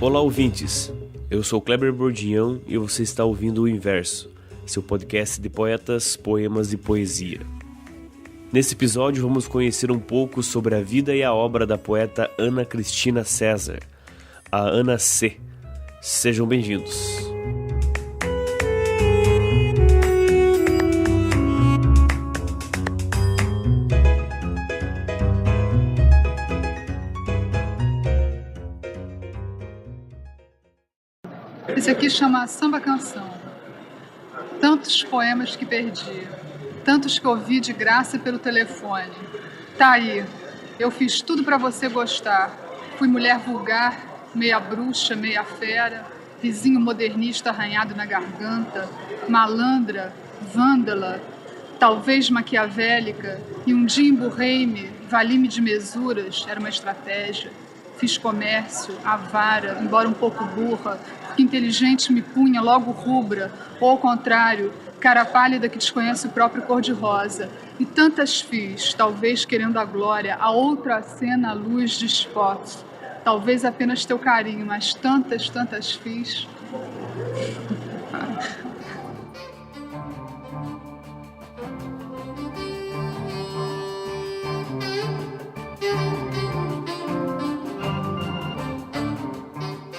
Olá, ouvintes. Eu sou Kleber Bordião e você está ouvindo O Inverso, seu podcast de poetas, poemas e poesia. Nesse episódio vamos conhecer um pouco sobre a vida e a obra da poeta Ana Cristina César, a Ana C. Sejam bem-vindos. Esse aqui chama Samba Canção. Tantos poemas que perdi, tantos que ouvi de graça pelo telefone. Tá aí, eu fiz tudo pra você gostar. Fui mulher vulgar, meia bruxa, meia fera, vizinho modernista arranhado na garganta, malandra, vândala, talvez maquiavélica, e um dia emburrei-me, vali-me de mesuras, era uma estratégia. Fiz comércio, avara, embora um pouco burra, porque inteligente me punha logo rubra, ou ao contrário, cara pálida que desconhece o próprio cor-de-rosa. E tantas fiz, talvez querendo a glória, a outra cena à luz de spots. Talvez apenas teu carinho, mas tantas fiz.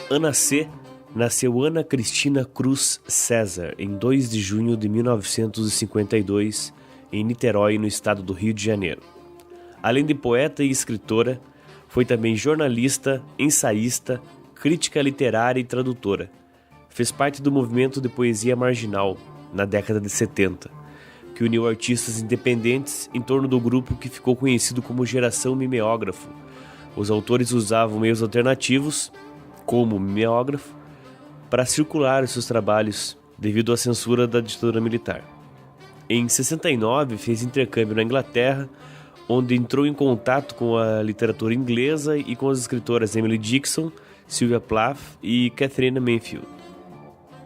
Ana C. nasceu Ana Cristina Cruz César em 2 de junho de 1952, em Niterói, no estado do Rio de Janeiro. Além de poeta e escritora, foi também jornalista, ensaísta, crítica literária e tradutora. Fez parte do movimento de poesia marginal, na década de 70, que uniu artistas independentes em torno do grupo que ficou conhecido como Geração Mimeógrafo. Os autores usavam meios alternativos, como mimeógrafo, para circular os seus trabalhos devido à censura da ditadura militar. Em 69, fez intercâmbio na Inglaterra, onde entrou em contato com a literatura inglesa e com as escritoras Emily Dickinson, Sylvia Plath e Catherine Mansfield.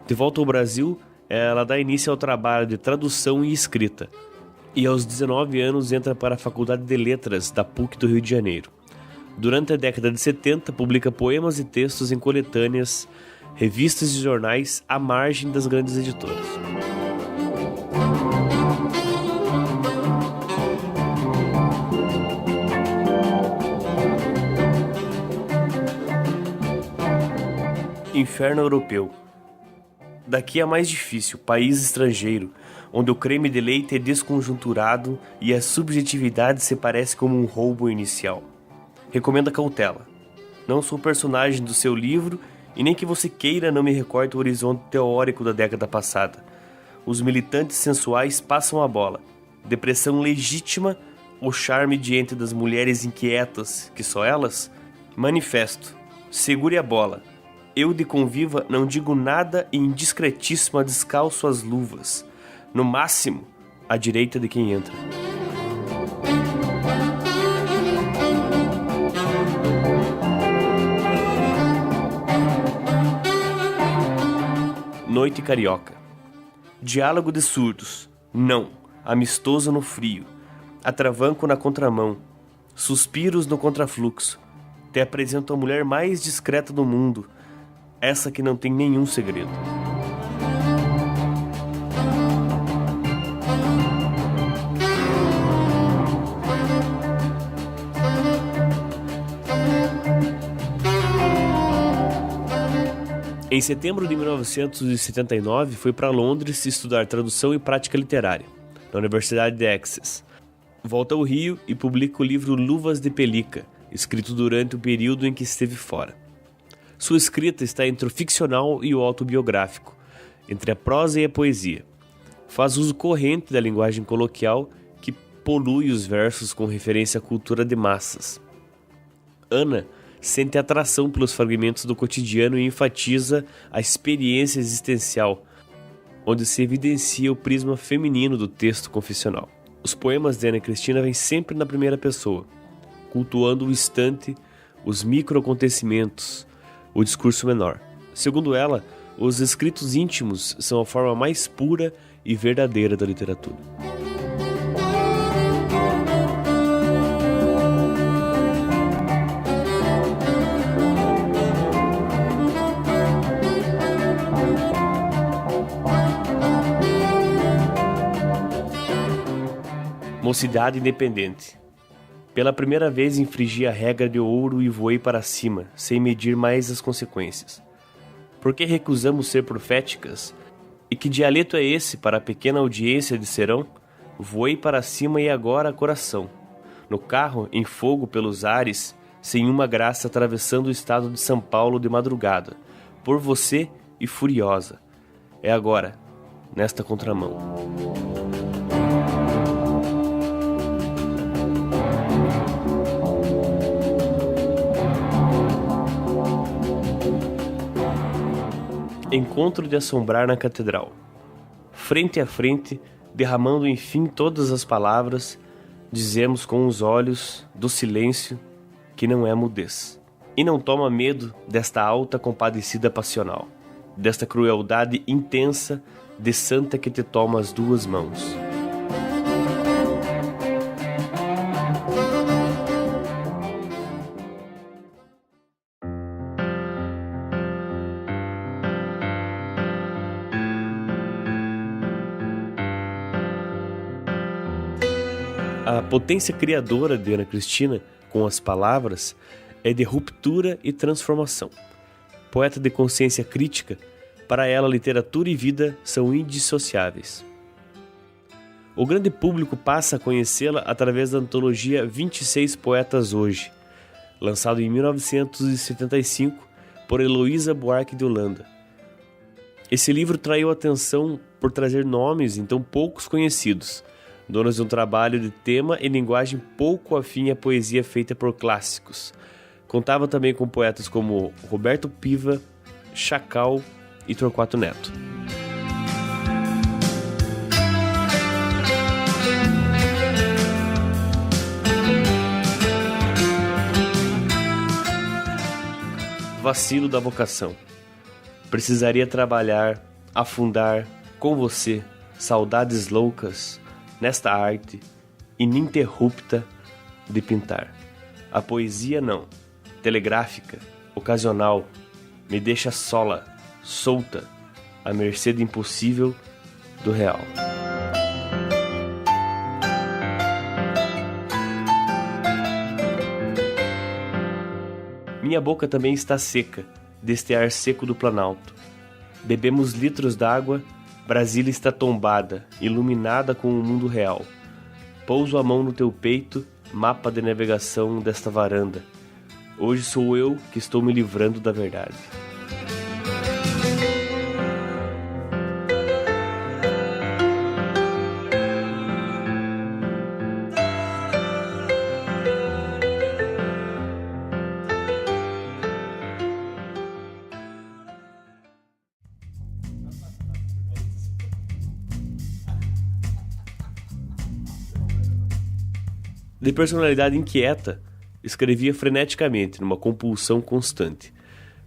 De volta ao Brasil, ela dá início ao trabalho de tradução e escrita, e aos 19 anos entra para a Faculdade de Letras da PUC do Rio de Janeiro. Durante a década de 70, publica poemas e textos em coletâneas, revistas e jornais à margem das grandes editoras. Inferno Europeu. Daqui é mais difícil, país estrangeiro, onde o creme de leite é desconjunturado e a subjetividade se parece como um roubo inicial. Recomenda cautela. Não sou personagem do seu livro e nem que você queira não me recorte o horizonte teórico da década passada. Os militantes sensuais passam a bola. Depressão legítima ou charme diante das mulheres inquietas, que só elas? Manifesto. Segure a bola. Eu de conviva não digo nada e indiscretíssima descalço as luvas. No máximo, à direita de quem entra. Noite Carioca. Diálogo de surdos. Não. Amistoso no frio. Atravanco na contramão. Suspiros no contrafluxo. Te apresento a mulher mais discreta do mundo. Essa que não tem nenhum segredo. Em setembro de 1979, foi para Londres estudar tradução e prática literária, na Universidade de Essex. Volta ao Rio e publica o livro Luvas de Pelica, escrito durante o período em que esteve fora. Sua escrita está entre o ficcional e o autobiográfico, entre a prosa e a poesia. Faz uso corrente da linguagem coloquial que polui os versos com referência à cultura de massas. Ana sente atração pelos fragmentos do cotidiano e enfatiza a experiência existencial, onde se evidencia o prisma feminino do texto confessional. Os poemas de Ana Cristina vêm sempre na primeira pessoa, cultuando o instante, os microacontecimentos, o discurso menor. Segundo ela, os escritos íntimos são a forma mais pura e verdadeira da literatura. Mocidade independente. Pela primeira vez infringi a regra de ouro e voei para cima, sem medir mais as consequências. Por que recusamos ser proféticas? E que dialeto é esse para a pequena audiência de serão? Voei para cima e agora coração. No carro, em fogo pelos ares, sem uma graça atravessando o estado de São Paulo de madrugada, por você e furiosa. É agora, nesta contramão. Encontro de assombrar na catedral. Frente a frente, derramando enfim todas as palavras, dizemos com os olhos do silêncio que não é mudez. E não toma medo desta alta compadecida passional, desta crueldade intensa de santa que te toma as duas mãos. A potência criadora de Ana Cristina, com as palavras, é de ruptura e transformação. Poeta de consciência crítica, para ela literatura e vida são indissociáveis. O grande público passa a conhecê-la através da antologia 26 Poetas Hoje, lançado em 1975 por Heloísa Buarque de Holanda. Esse livro traiu atenção por trazer nomes então poucos conhecidos, donos de um trabalho de tema e linguagem pouco afim à poesia feita por clássicos. Contava também com poetas como Roberto Piva, Chacal e Torquato Neto. Vacilo da vocação. Precisaria trabalhar, afundar com você saudades loucas nesta arte ininterrupta de pintar. A poesia não, telegráfica, ocasional, me deixa sola, solta, à mercê do impossível do real. Minha boca também está seca, deste ar seco do Planalto. Bebemos litros d'água, Brasília está tombada, iluminada com o mundo real. Pouso a mão no teu peito, mapa de navegação desta varanda. Hoje sou eu que estou me livrando da verdade. De personalidade inquieta, escrevia freneticamente, numa compulsão constante.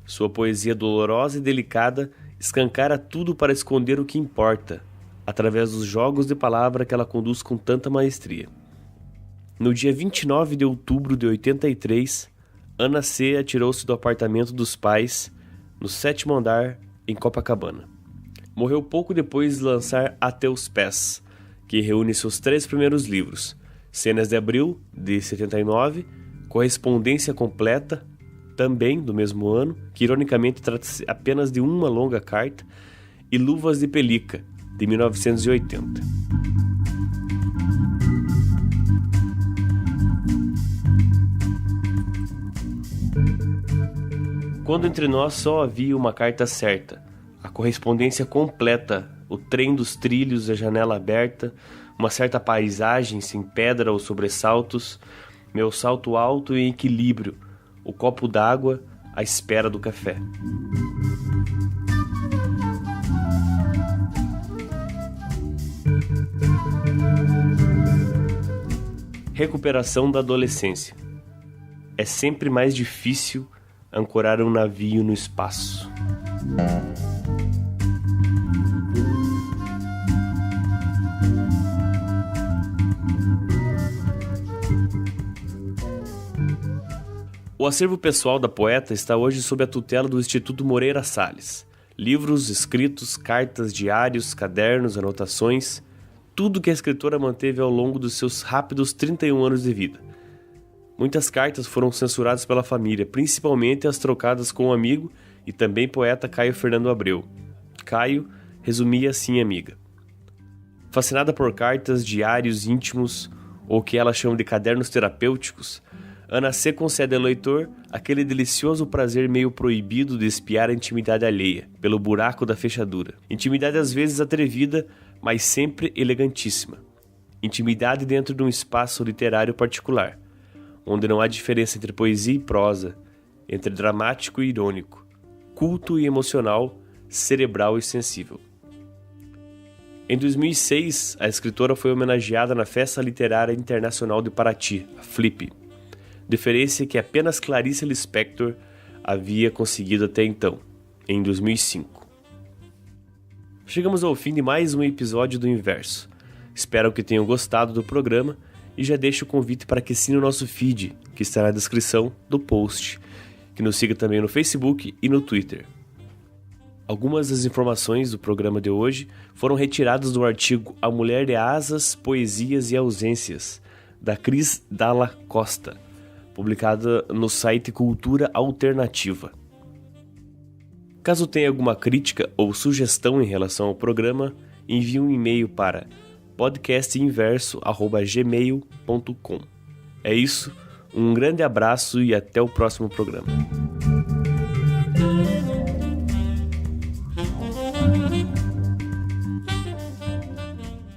Sua poesia dolorosa e delicada escancara tudo para esconder o que importa, através dos jogos de palavra que ela conduz com tanta maestria. No dia 29 de outubro de 83, Ana C. atirou-se do apartamento dos pais, no 7º andar, em Copacabana. Morreu pouco depois de lançar A Teus Pés, que reúne seus 3 primeiros livros, Cenas de Abril, de 79, Correspondência Completa, também do mesmo ano, que ironicamente trata-se apenas de uma longa carta, e Luvas de Pelica, de 1980. Quando entre nós só havia uma carta certa, a correspondência completa, o trem dos trilhos, a janela aberta, uma certa paisagem sem pedra ou sobressaltos, meu salto alto em equilíbrio, o copo d'água à espera do café. Recuperação da adolescência. É sempre mais difícil ancorar um navio no espaço. O acervo pessoal da poeta está hoje sob a tutela do Instituto Moreira Salles. Livros, escritos, cartas, diários, cadernos, anotações, tudo que a escritora manteve ao longo dos seus rápidos 31 anos de vida. Muitas cartas foram censuradas pela família, principalmente as trocadas com um amigo e também poeta Caio Fernando Abreu. Caio resumia assim, amiga. Fascinada por cartas, diários íntimos, ou que ela chama de cadernos terapêuticos, Ana C. concede ao leitor aquele delicioso prazer meio proibido de espiar a intimidade alheia, pelo buraco da fechadura. Intimidade às vezes atrevida, mas sempre elegantíssima. Intimidade dentro de um espaço literário particular, onde não há diferença entre poesia e prosa, entre dramático e irônico, culto e emocional, cerebral e sensível. Em 2006, a escritora foi homenageada na Festa Literária Internacional de Paraty, a FLIP, diferença que apenas Clarice Lispector havia conseguido até então, em 2005. Chegamos ao fim de mais um episódio do Inverso. Espero que tenham gostado do programa e já deixo o convite para que assine o nosso feed, que está na descrição do post, que nos siga também no Facebook e no Twitter. Algumas das informações do programa de hoje foram retiradas do artigo A Mulher de Asas, Poesias e Ausências, da Cris Dalla Costa, publicada no site Cultura Alternativa. Caso tenha alguma crítica ou sugestão em relação ao programa, envie um e-mail para podcastinverso@gmail.com. É isso, um grande abraço e até o próximo programa.